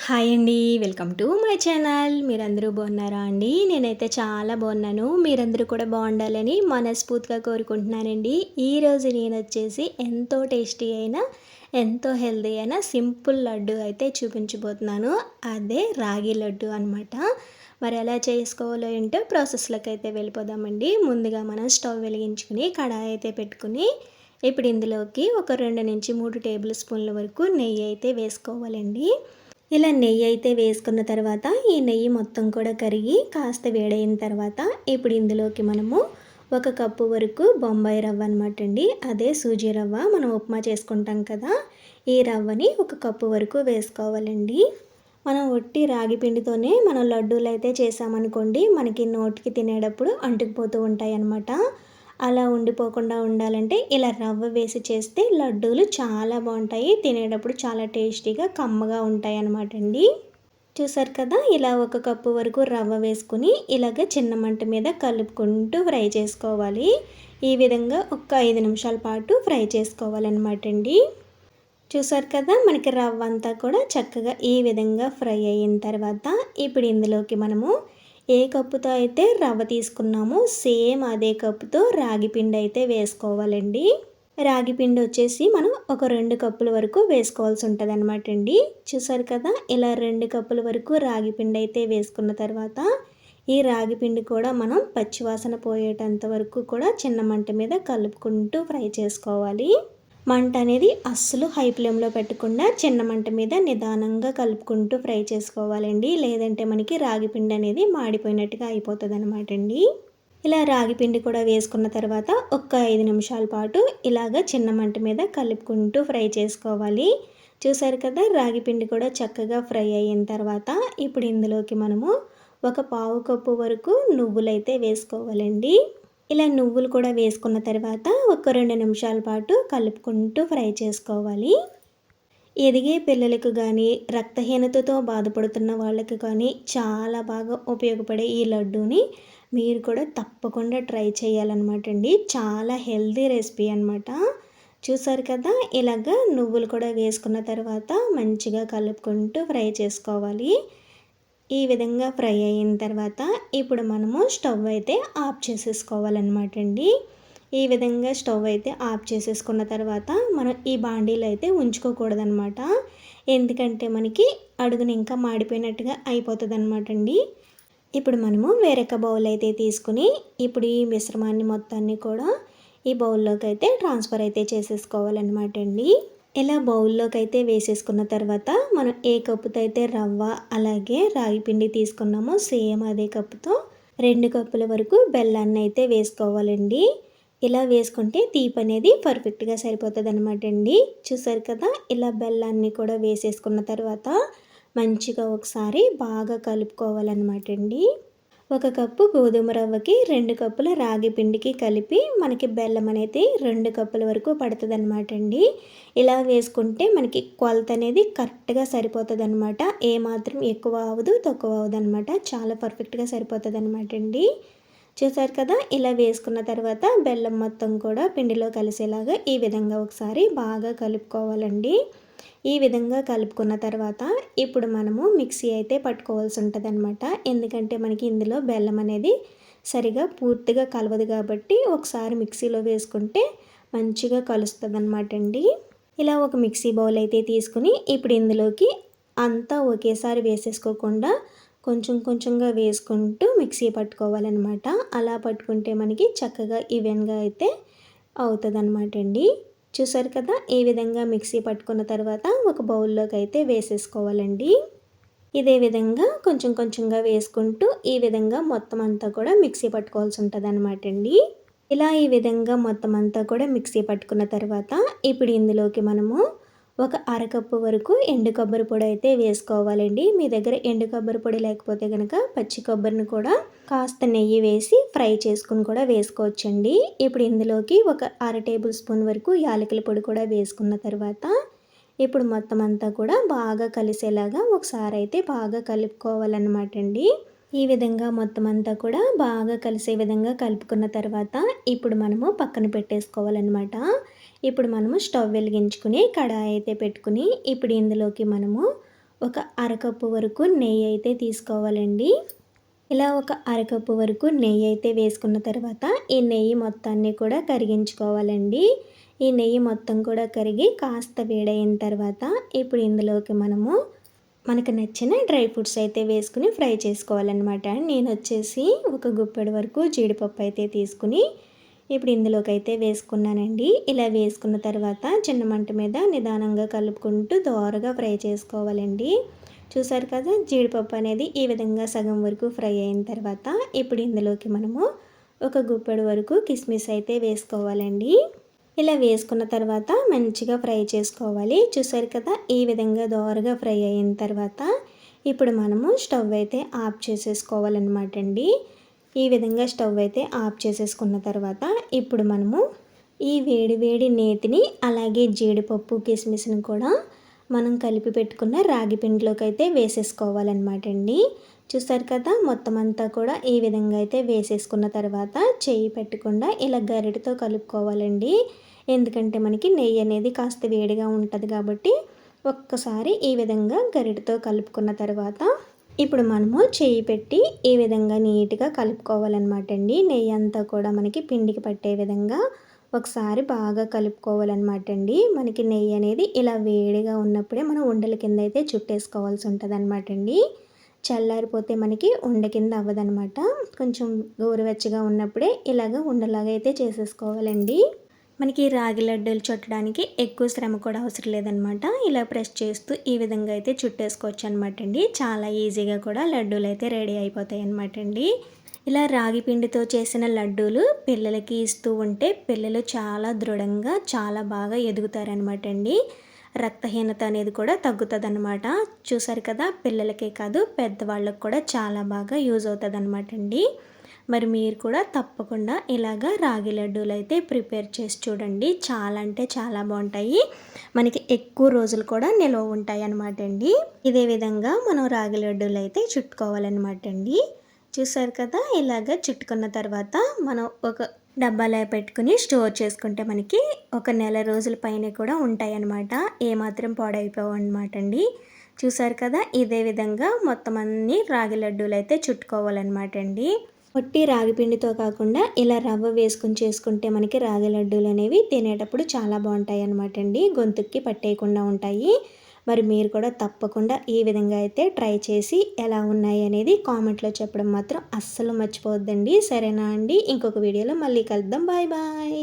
Hi అండి. Welcome to my channel. మీరందరూ బాగున్నారా అండి? నేనైతే చాలా బాగున్నాను. మీరందరూ కూడా బాగుండాలని మనస్ఫూర్తిగా కోరుకుంటున్నానండి. ఈరోజు నేనొచ్చేసి ఎంతో టేస్టీ అయిన, ఎంతో హెల్తీ అయిన సింపుల్ లడ్డు అయితే చూపించబోతున్నాను. అదే రాగి లడ్డు అనమాట. మరి ఎలా చేసుకోవాలో ఏంటో ప్రాసెస్లోకి అయితే వెళ్ళిపోదామండి. ముందుగా మనం స్టవ్ వెలిగించుకుని కడాయి అయితే పెట్టుకుని ఇప్పుడు ఇందులోకి ఒక 2-3 టేబుల్ స్పూన్ల వరకు నెయ్యి అయితే వేసుకోవాలండి. ఇలా నెయ్యి అయితే వేసుకున్న తర్వాత ఈ నెయ్యి మొత్తం కూడా కరిగి కాస్త వేడైన తర్వాత ఇప్పుడు ఇందులోకి మనము 1 కప్పు వరకు బొంబాయి రవ్వ అనమాట అండి. అదే సూజీ రవ్వ మనం ఉప్మా చేసుకుంటాం కదా, ఈ రవ్వని 1 కప్పు వరకు వేసుకోవాలండి. మనం ఒట్టి రాగి పిండితోనే మనం లడ్డూలు అయితే చేసామనుకోండి, మనకి నోటికి తినేటప్పుడు అంటుకుపోతూ ఉంటాయి అన్నమాట. అలా ఉండిపోకుండా ఉండాలంటే ఇలా రవ్వ వేసి చేస్తే లడ్డూలు చాలా బాగుంటాయి. తినేటప్పుడు చాలా టేస్టీగా కమ్మగా ఉంటాయి అన్నమాట అండి. చూసారు కదా, ఇలా 1 కప్పు వరకు రవ్వ వేసుకుని ఇలాగ చిన్న మంట మీద కలుపుకుంటూ ఫ్రై చేసుకోవాలి. ఈ విధంగా ఒక 5 నిమిషాల పాటు ఫ్రై చేసుకోవాలన్నమాట అండి. చూసారు కదా, మనకి రవ్వ అంతా కూడా చక్కగా ఈ విధంగా ఫ్రై అయిన తర్వాత ఇప్పుడు ఇందులోకి మనము ఏ కప్పుతో అయితే రవ్వ తీసుకున్నామో సేమ్ అదే కప్పుతో రాగి పిండి అయితే వేసుకోవాలండి. రాగి పిండి వచ్చేసి మనం ఒక 2 కప్పుల వరకు వేసుకోవాల్సి ఉంటుంది అనమాట అండి. చూసారు కదా, ఇలా 2 కప్పుల వరకు రాగి పిండి అయితే వేసుకున్న తర్వాత ఈ రాగి పిండి కూడా మనం పచ్చివాసన పోయేటంత వరకు కూడా చిన్న మంట మీద కలుపుకుంటూ ఫ్రై చేసుకోవాలి. మంట అనేది అస్సలు హై ఫ్లేమ్లో పెట్టకుండా చిన్న మంట మీద నిదానంగా కలుపుకుంటూ ఫ్రై చేసుకోవాలండి. లేదంటే మనకి రాగి పిండి అనేది మాడిపోయినట్టుగా అయిపోతుంది అనమాట అండి. ఇలా రాగి పిండి కూడా వేసుకున్న తర్వాత ఒక 5 నిమిషాల పాటు ఇలాగ చిన్న మంట మీద కలుపుకుంటూ ఫ్రై చేసుకోవాలి. చూసారు కదా, రాగి పిండి కూడా చక్కగా ఫ్రై అయిన తర్వాత ఇప్పుడు ఇందులోకి మనము ఒక పావు కప్పు వరకు నువ్వులైతే వేసుకోవాలండి. ఇలా నువ్వులు కూడా వేసుకున్న తర్వాత ఒక 2 నిమిషాల పాటు కలుపుకుంటూ ఫ్రై చేసుకోవాలి. ఎదిగే పిల్లలకు కానీ, రక్తహీనతతో బాధపడుతున్న వాళ్ళకి కానీ చాలా బాగా ఉపయోగపడే ఈ లడ్డూని మీరు కూడా తప్పకుండా ట్రై చేయాలన్నమాట అండి. చాలా హెల్తీ రెసిపీ అనమాట. చూసారు కదా, ఇలాగ నువ్వులు కూడా వేసుకున్న తర్వాత మంచిగా కలుపుకుంటూ ఫ్రై చేసుకోవాలి. ఈ విధంగా ఫ్రై అయిన తర్వాత ఇప్పుడు మనము స్టవ్ అయితే ఆఫ్ చేసేసుకోవాలన్నమాట అండి. ఈ విధంగా స్టవ్ అయితే ఆఫ్ చేసేసుకున్న తర్వాత మనం ఈ బాండీలో అయితే ఉంచుకోకూడదనమాట. ఎందుకంటే మనకి అడుగున ఇంకా మాడిపోయినట్టుగా అయిపోతుంది అనమాట అండి. ఇప్పుడు మనము వేరొక బౌల్ అయితే తీసుకుని ఇప్పుడు ఈ మిశ్రమాన్ని మొత్తాన్ని కూడా ఈ బౌల్లోకి అయితే ట్రాన్స్ఫర్ అయితే చేసేసుకోవాలన్నమాట అండి. ఇలా బౌల్లోకి అయితే వేసేసుకున్న తర్వాత మనం ఏ కప్పుతో అయితే రవ్వ అలాగే రాగి పిండి తీసుకున్నామో సేమ్ అదే కప్పుతో 2 కప్పుల వరకు బెల్లాన్ని అయితే వేసుకోవాలండి. ఇలా వేసుకుంటే తీపి అనేది పర్ఫెక్ట్గా సరిపోతుంది అనమాట అండి. చూసారు కదా, ఇలా బెల్లాన్ని కూడా వేసేసుకున్న తర్వాత మంచిగా ఒకసారి బాగా కలుపుకోవాలన్నమాట అండి. 1 కప్పు గోధుమ రవ్వకి 2 కప్పుల రాగి పిండికి కలిపి మనకి బెల్లం అనేది 2 కప్పుల వరకు పడుతుంది అనమాట అండి. ఇలా వేసుకుంటే మనకి కొలత అనేది కరెక్ట్గా సరిపోతుంది అనమాట. ఏమాత్రం ఎక్కువ అవ్వదు, తక్కువ అవ్వదు అనమాట. చాలా పర్ఫెక్ట్గా సరిపోతుంది అనమాట అండి. చూసారు కదా, ఇలా వేసుకున్న తర్వాత బెల్లం మొత్తం కూడా పిండిలో కలిసేలాగా ఈ విధంగా ఒకసారి బాగా కలుపుకోవాలండి. ఈ విధంగా కలుపుకున్న తర్వాత ఇప్పుడు మనము మిక్సీ అయితే పట్టుకోవాల్సి ఉంటుంది అనమాట. ఎందుకంటే మనకి ఇందులో బెల్లం అనేది సరిగా పూర్తిగా కలవదు కాబట్టి ఒకసారి మిక్సీలో వేసుకుంటే మంచిగా కలుస్తుంది అనమాట అండి. ఇలా ఒక మిక్సీ బౌల్ అయితే తీసుకుని ఇప్పుడు ఇందులోకి అంతా ఒకేసారి వేసేసుకోకుండా కొంచెం కొంచెంగా వేసుకుంటూ మిక్సీ పట్టుకోవాలన్నమాట. అలా పట్టుకుంటే మనకి చక్కగా ఈవెన్గా అయితే అవుతుంది అనమాట అండి. చూసారు కదా, ఈ విధంగా మిక్సీ పట్టుకున్న తర్వాత ఒక బౌల్లోకి అయితే వేసేసుకోవాలండి. ఇదే విధంగా కొంచెం కొంచెంగా వేసుకుంటూ ఈ విధంగా మొత్తం అంతా కూడా మిక్సీ పట్టుకోవాల్సి ఉంటుంది అనమాట అండి. ఇలా ఈ విధంగా మొత్తం అంతా కూడా మిక్సీ పట్టుకున్న తర్వాత ఇప్పుడు ఇందులోకి మనము ఒక అరకప్పు వరకు ఎండు కొబ్బరి పొడి అయితే వేసుకోవాలండి. మీ దగ్గర ఎండు కొబ్బరి పొడి లేకపోతే కనుక పచ్చి కొబ్బరిని కూడా కాస్త నెయ్యి వేసి ఫ్రై చేసుకుని కూడా వేసుకోవచ్చండి. ఇప్పుడు ఇందులోకి ఒక 1/2 టేబుల్ స్పూన్ వరకు యాలకుల పొడి కూడా వేసుకున్న తర్వాత ఇప్పుడు మొత్తం అంతా కూడా బాగా కలిసేలాగా ఒకసారి అయితే బాగా కలుపుకోవాలన్నమాట అండి. ఈ విధంగా మొత్తం అంతా కూడా బాగా కలిసే విధంగా కలుపుకున్న తర్వాత ఇప్పుడు మనము పక్కన పెట్టేసుకోవాలన్నమాట. ఇప్పుడు మనము స్టవ్ వెలిగించుకుని కడాయి అయితే పెట్టుకుని ఇప్పుడు ఇందులోకి మనము ఒక అరకప్పు వరకు నెయ్యి అయితే తీసుకోవాలండి. ఇలా ఒక అరకప్పు వరకు నెయ్యి అయితే వేసుకున్న తర్వాత ఈ నెయ్యి మొత్తాన్ని కూడా కరిగించుకోవాలండి. ఈ నెయ్యి మొత్తం కూడా కరిగి కాస్త వేడైన తర్వాత ఇప్పుడు ఇందులోకి మనకు నచ్చిన డ్రై ఫ్రూట్స్ అయితే వేసుకుని ఫ్రై చేసుకోవాలన్నమాట. నేను వచ్చేసి ఒక గుప్పెడు వరకు జీడిపప్పు అయితే తీసుకుని ఇప్పుడు ఇందులోకి అయితే వేసుకున్నానండి. ఇలా వేసుకున్న తర్వాత చిన్న మంట మీద నిదానంగా కలుపుకుంటూ దోరగా ఫ్రై చేసుకోవాలండి. చూసారు కదా, జీడిపప్పు అనేది ఈ విధంగా సగం వరకు ఫ్రై అయిన తర్వాత ఇప్పుడు ఇందులోకి ఒక గుప్పెడు వరకు కిస్మిస్ అయితే వేసుకోవాలండి. ఇలా వేసుకున్న తర్వాత మంచిగా ఫ్రై చేసుకోవాలి. చూసారు కదా, ఈ విధంగా దోరగా ఫ్రై అయిన తర్వాత ఇప్పుడు స్టవ్ అయితే ఆఫ్ చేసేసుకోవాలన్నమాట అండి. ఈ విధంగా స్టవ్ అయితే ఆఫ్ చేసేసుకున్న తర్వాత ఇప్పుడు ఈ వేడి వేడి నేతిని అలాగే జీడిపప్పు కిస్మిస్ని కూడా మనం కలిపి పెట్టుకున్న రాగి పిండిలోకి అయితే వేసేసుకోవాలన్నమాట అండి. చూసారు కదా, మొత్తం అంతా కూడా ఈ విధంగా అయితే వేసేసుకున్న తర్వాత చెయ్యి పెట్టకుండా ఇలా గరిటెతో కలుపుకోవాలండి. ఎందుకంటే మనకి నెయ్యి అనేది కాస్త వేడిగా ఉంటుంది కాబట్టి ఒక్కసారి ఈ విధంగా గరిటెతో కలుపుకున్న తర్వాత ఇప్పుడు చెయ్యి పెట్టి ఈ విధంగా నీట్గా కలుపుకోవాలన్నమాట అండి. నెయ్యి అంతా కూడా మనకి పిండికి పట్టే విధంగా ఒకసారి బాగా కలుపుకోవాలన్నమాట అండి. మనకి నెయ్యి అనేది ఇలా వేడిగా ఉన్నప్పుడే మనం ఉండల కింద అయితే చుట్టేసుకోవాల్సి ఉంటుంది అనమాట అండి. చల్లారిపోతే మనకి ఉండ కింద అవ్వదనమాట. కొంచెం గోరువెచ్చగా ఉన్నప్పుడే ఇలాగ ఉండలాగా అయితే చేసేసుకోవాలండి. మనకి రాగి లడ్డూలు చుట్టడానికి ఎక్కువ శ్రమ కూడా అవసరం లేదనమాట. ఇలా ప్రెస్ చేస్తూ ఈ విధంగా అయితే చుట్టేసుకోవచ్చు అనమాట అండి. చాలా ఈజీగా కూడా లడ్డూలు అయితే రెడీ అయిపోతాయి అనమాట అండి. ఇలా రాగి పిండితో చేసిన లడ్డూలు పిల్లలకి ఇస్తూ ఉంటే పిల్లలు చాలా దృఢంగా చాలా బాగా ఎదుగుతారనమాట అండి. రక్తహీనత అనేది కూడా తగ్గుతుంది అనమాట. చూసారు కదా, పిల్లలకే కాదు పెద్దవాళ్ళకు కూడా చాలా బాగా యూజ్ అవుతుంది అనమాట అండి. మరి మీరు కూడా తప్పకుండా ఇలాగా రాగి లడ్డూలు అయితే ప్రిపేర్ చేసి చూడండి. చాలా అంటే చాలా బాగుంటాయి. మనకి ఎక్కువ రోజులు కూడా నిల్వ ఉంటాయి అనమాట అండి. ఇదే విధంగా మనం రాగి లడ్డూలు అయితే చుట్టుకోవాలన్నమాట అండి. చూసారు కదా, ఇలాగ చుట్టుకున్న తర్వాత మనం ఒక డబ్బాలో పెట్టుకుని స్టోర్ చేసుకుంటే మనకి ఒక నెల రోజుల పైన కూడా ఉంటాయి అన్నమాట. ఏమాత్రం పాడైపోవు అనమాట అండి. చూసారు కదా, ఇదే విధంగా మొత్తం అన్ని రాగి లడ్డూలు అయితే చుట్టుకోవాలన్నమాట అండి. ఒట్టి రాగి పిండితో కాకుండా ఇలా రవ్వ వేసుకుని చేసుకుంటే మనకి రాగి లడ్డూలు అనేవి తినేటప్పుడు చాలా బాగుంటాయి అన్నమాట అండి. గొంతుకి పట్టేయకుండా ఉంటాయి. మరి మీరు కూడా తప్పకుండా ఈ విధంగా అయితే ట్రై చేసి ఎలా ఉన్నాయి అనేది కామెంట్లో చెప్పడం మాత్రం అస్సలు మర్చిపోవద్దండి. సరేనా అండి, ఇంకొక వీడియోలో మళ్ళీ కలుద్దాం. Bye bye.